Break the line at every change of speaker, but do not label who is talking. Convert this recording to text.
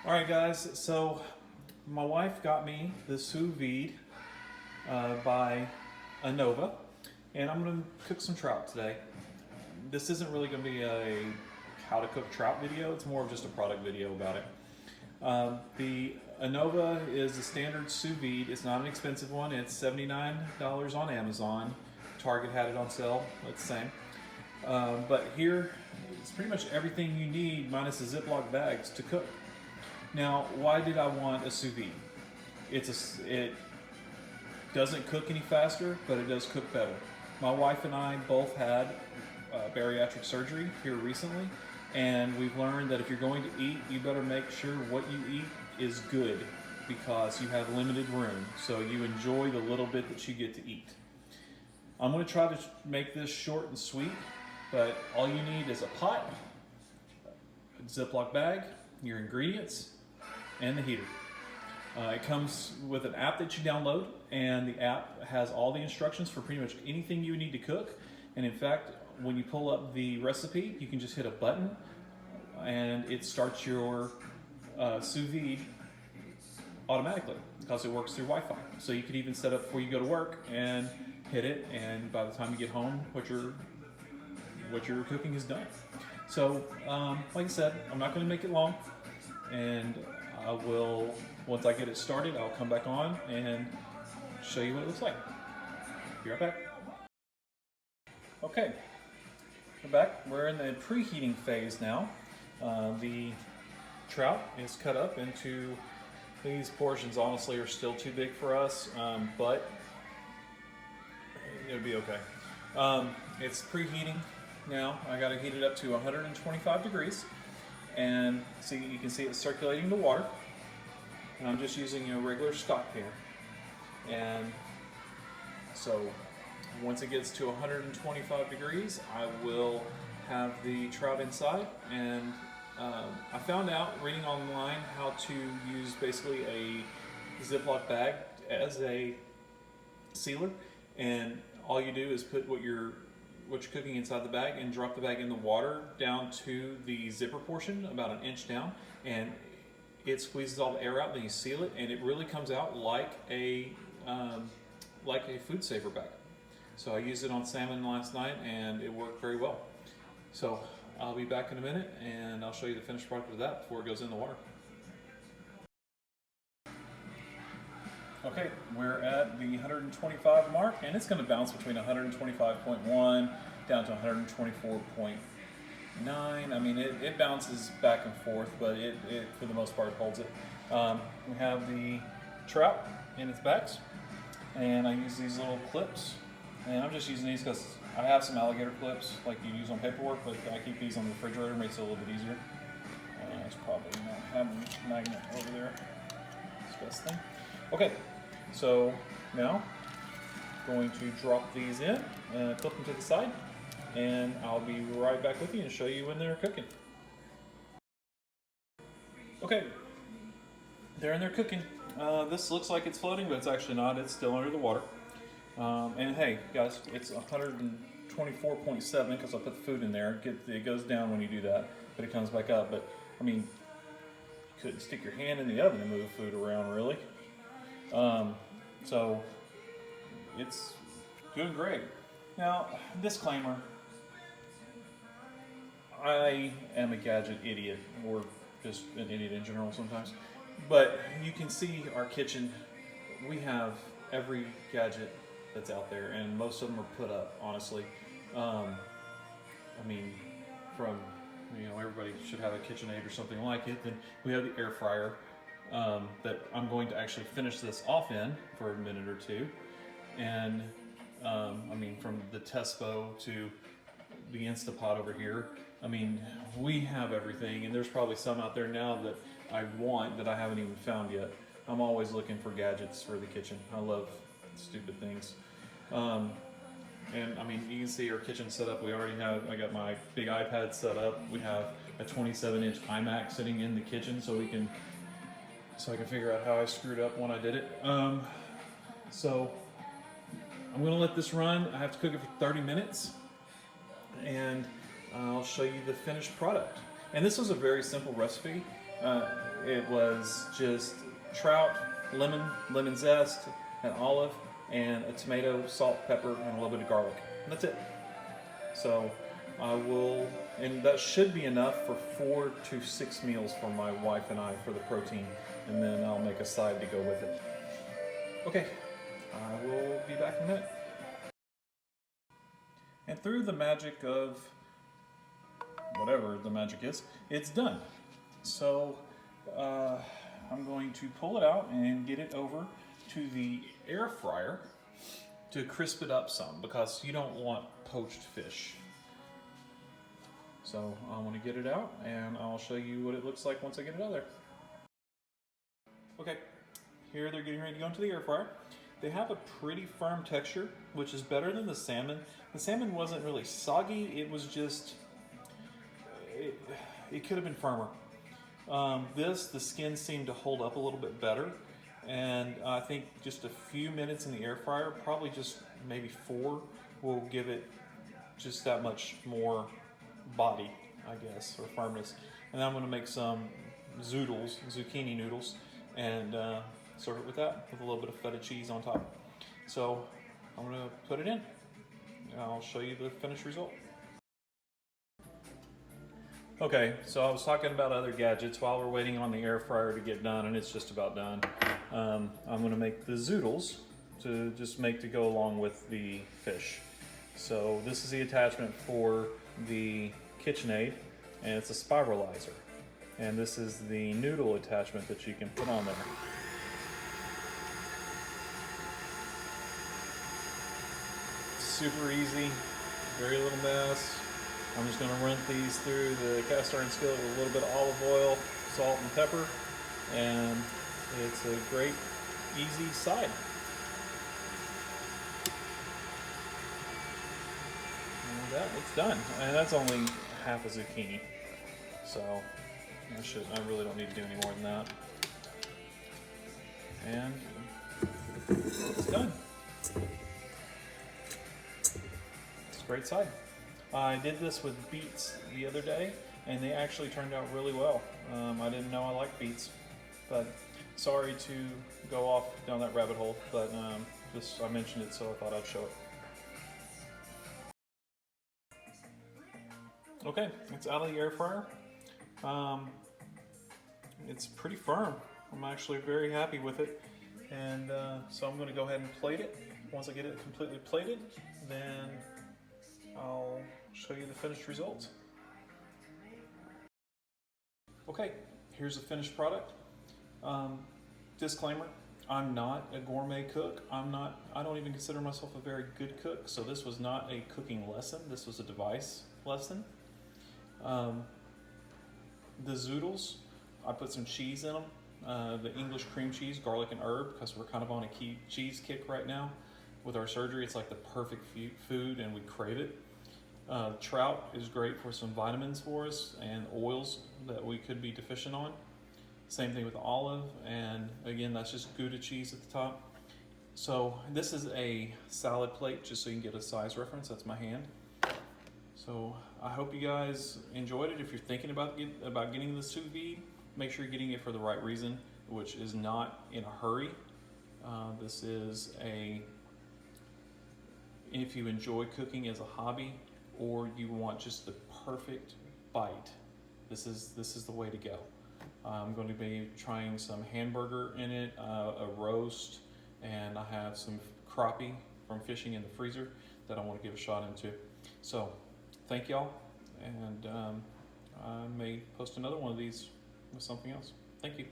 Alright guys, so my wife got me the Sous Vide by Anova, and I'm going to cook some trout today. This isn't really going to be a how to cook trout video, it's more of just a product video about it. The Anova is a standard sous vide. It's not an expensive one. It's $79 on Amazon. Target had it on sale. It's the same. But here, it's pretty much everything you need minus the Ziploc bags to cook. Now, why did I want a sous vide? It doesn't cook any faster, but it does cook better. My wife and I both had bariatric surgery here recently, and we've learned that if you're going to eat, you better make sure what you eat is good because you have limited room, so you enjoy the little bit that you get to eat. I'm going to try to make this short and sweet, but all you need is a pot, a Ziploc bag, your ingredients, and the heater. It comes with an app that you download, and the app has all the instructions for pretty much anything you need to cook. And in fact, when you pull up the recipe, you can just hit a button and it starts your sous vide automatically because it works through Wi-Fi. So you could even set up before you go to work and hit it, and by the time you get home, what you're cooking is done. So, like I said, I'm not going to make it long, and I will, once I get it started, I'll come back on and show you what it looks like. Be right back. Okay, we're back. We're in the preheating phase now. The trout is cut up into these portions. Honestly, are still too big for us, but it'll be okay. It's preheating now. I got to heat it up to 125 degrees. And see, you can see it circulating the water. And I'm just using a regular stock pan. And so once it gets to 125 degrees, I will have the trout inside. And I found out reading online how to use basically a Ziploc bag as a sealer. And all you do is put what you're cooking inside the bag and drop the bag in the water down to the zipper portion, about an inch down, and it squeezes all the air out. Then you seal it, and it really comes out like a food saver bag. So I used it on salmon last night, and it worked very well. So I'll be back in a minute, and I'll show you the finished product of that before it goes in the water. Okay, we're at the 125 mark, and it's going to bounce between 125.1 down to 124.9. I mean, it bounces back and forth, but it for the most part holds it. We have the trout in its backs, and I use these little clips, and I'm just using these because I have some alligator clips like you use on paperwork, but I keep these on the refrigerator, makes it a little bit easier. It's probably not having a magnet over there. That's the best thing. Okay, so now going to drop these in, clip them to the side, and I'll be right back with you and show you when they're cooking. Okay, they're in there cooking. This looks like it's floating, but it's actually not. It's still under the water. And hey, guys, it's 124.7 because I put the food in there. It goes down when you do that, but it comes back up. But I mean, you couldn't stick your hand in the oven to move food around, really. So it's doing great. Now, disclaimer, I am a gadget idiot, or just an idiot in general sometimes, but you can see our kitchen. We have every gadget that's out there, and most of them are put up, honestly. I mean, from, everybody should have a KitchenAid or something like it. Then we have the air fryer that I'm going to actually finish this off in for a minute or two. And I mean, from the Tespo to the Instapot over here, I mean, we have everything, and there's probably some out there now that I want that I haven't even found yet. I'm always looking for gadgets for the kitchen. I love stupid things. And I mean, you can see our kitchen set up. I got my big iPad set up. We have a 27-inch iMac sitting in the kitchen, so I can figure out how I screwed up when I did it. So I'm going to let this run. I have to cook it for 30 minutes, and I'll show you the finished product. And this was a very simple recipe. It was just trout, lemon zest, an olive, and a tomato, salt, pepper, and a little bit of garlic. And that's it. So I will, and that should be enough for 4 to 6 meals for my wife and I for the protein, and then I'll make a side to go with it. Okay, I will be back in a minute. And through the magic of whatever the magic is, it's done. So I'm going to pull it out and get it over to the air fryer to crisp it up some, because you don't want poached fish. So I want to get it out, and I'll show you what it looks like once I get it out of there. Okay, here they're getting ready to go into the air fryer. They have a pretty firm texture, which is better than the salmon. The salmon wasn't really soggy, it was just, it could have been firmer. The skin seemed to hold up a little bit better, and I think just a few minutes in the air fryer, probably just maybe 4, will give it just that much more body, I guess, or firmness. And then I'm going to make some zucchini noodles, and serve it with that, with a little bit of feta cheese on top. So I'm going to put it in, and I'll show you the finished result. Okay, so I was talking about other gadgets while we're waiting on the air fryer to get done, and it's just about done. I'm going to make the zoodles to just make to go along with the fish. So this is the attachment for the KitchenAid, and it's a spiralizer. And this is the noodle attachment that you can put on there. Super easy, very little mess. I'm just going to run these through the cast iron skillet with a little bit of olive oil, salt, and pepper, and it's a great, easy side. And it's done, and that's only half a zucchini, so I really don't need to do any more than that. And it's done. It's a great side. I did this with beets the other day, and they actually turned out really well. I didn't know I liked beets, but sorry to go off down that rabbit hole, but I mentioned it, so I thought I'd show it. Okay, it's out of the air fryer. It's pretty firm. I'm actually very happy with it, and so I'm going to go ahead and plate it. Once I get it completely plated, then I'll show you the finished results. Okay, here's the finished product. Disclaimer, I'm not a gourmet cook. I don't even consider myself a very good cook, so this was not a cooking lesson. This was a device lesson. The zoodles, I put some cheese in them. The English cream cheese, garlic and herb, because we're kind of on a cheese kick right now. With our surgery, it's like the perfect food, and we crave it. Trout is great for some vitamins for us and oils that we could be deficient on. Same thing with olive, and again, that's just Gouda cheese at the top. So this is a salad plate, just so you can get a size reference. That's my hand. So I hope you guys enjoyed it. If you're thinking about getting the sous vide, make sure you're getting it for the right reason, which is not in a hurry. This is if you enjoy cooking as a hobby, or you want just the perfect bite, this is the way to go. I'm going to be trying some hamburger in it, a roast, and I have some crappie from fishing in the freezer that I want to give a shot into. So thank y'all, and I may post another one of these with something else. Thank you.